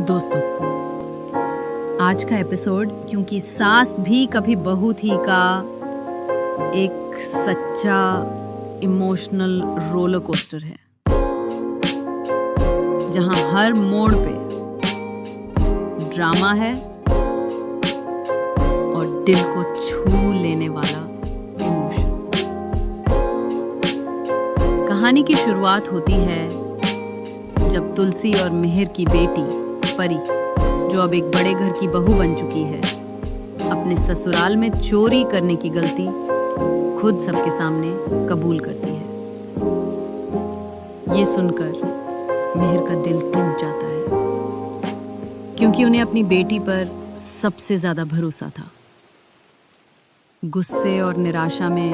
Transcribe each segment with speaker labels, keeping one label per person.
Speaker 1: दोस्तों, आज का एपिसोड क्योंकि सास भी कभी बहू थी का एक सच्चा इमोशनल रोलर कोस्टर है, जहां हर मोड़ पे ड्रामा है और दिल को छू लेने वाला इमोशन। कहानी की शुरुआत होती है जब तुलसी और मिहिर की बेटी परी, जो अब एक बड़े घर की बहू बन चुकी है, अपने ससुराल में चोरी करने की गलती खुद सबके सामने कबूल करती है। ये सुनकर मिहिर का दिल टूट जाता है, क्योंकि उन्हें अपनी बेटी पर सबसे ज्यादा भरोसा था। गुस्से और निराशा में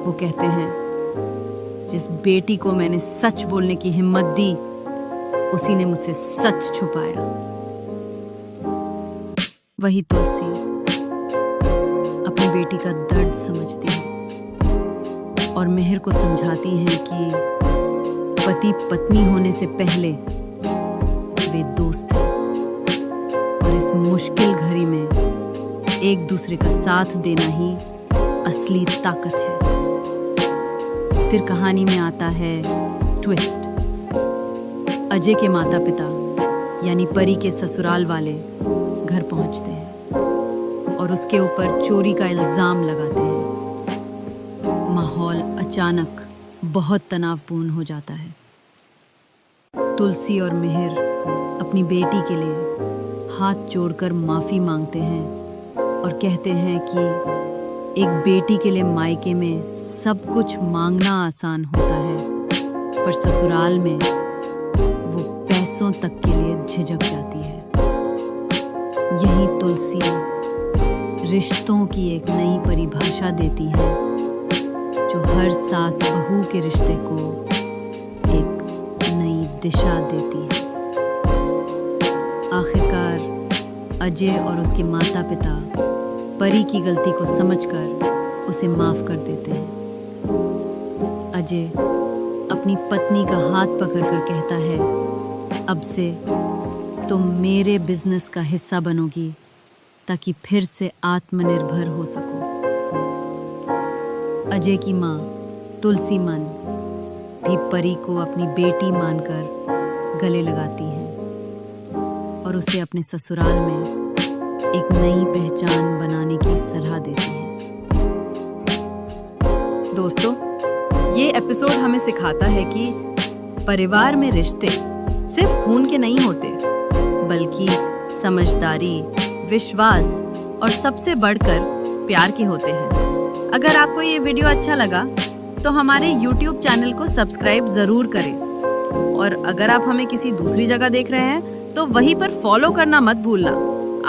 Speaker 1: वो कहते हैं, जिस बेटी को मैंने सच बोलने की हिम्मत दी, उसी ने मुझसे सच छुपाया। वही तुलसी अपनी बेटी का दर्द समझती है और मिहिर को समझाती है कि पति पत्नी होने से पहले वे दोस्त थे और इस मुश्किल घड़ी में एक दूसरे का साथ देना ही असली ताकत है। फिर कहानी में आता है ट्विस्ट। अजय के माता पिता यानी परी के ससुराल वाले घर पहुंचते हैं और उसके ऊपर चोरी का इल्जाम लगाते हैं। माहौल अचानक बहुत तनावपूर्ण हो जाता है। तुलसी और मिहिर अपनी बेटी के लिए हाथ जोड़कर माफी मांगते हैं और कहते हैं कि एक बेटी के लिए मायके में सब कुछ मांगना आसान होता है, पर ससुराल में वो पैसों तक के लिए झिझक जाती है। यही तुलसी रिश्तों की एक नई परिभाषा देती है, जो हर सास बहू के रिश्ते को एक नई दिशा देती है। आखिरकार अजय और उसके माता पिता परी की गलती को समझकर उसे माफ कर देते हैं। अजय अपनी पत्नी का हाथ पकड़कर कहता है, अब से तुम मेरे बिजनेस का हिस्सा बनोगी ताकि फिर से आत्मनिर्भर हो सको। अजय की माँ तुलसी मन भी परी को अपनी बेटी मानकर गले लगाती है और उसे अपने ससुराल में एक नई पहचान बनाने की सलाह देती है। दोस्तों, ये एपिसोड हमें सिखाता है कि परिवार में रिश्ते सिर्फ खून के नहीं होते, बल्कि समझदारी, विश्वास और सबसे बढ़कर प्यार के होते हैं। अगर आपको ये वीडियो अच्छा लगा तो हमारे YouTube चैनल को सब्सक्राइब जरूर करें, और अगर आप हमें किसी दूसरी जगह देख रहे हैं तो वहीं पर फॉलो करना मत भूलना।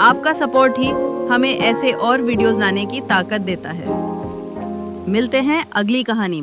Speaker 1: आपका सपोर्ट ही हमें ऐसे और वीडियोस लाने की ताकत देता है। मिलते हैं अगली कहानी में।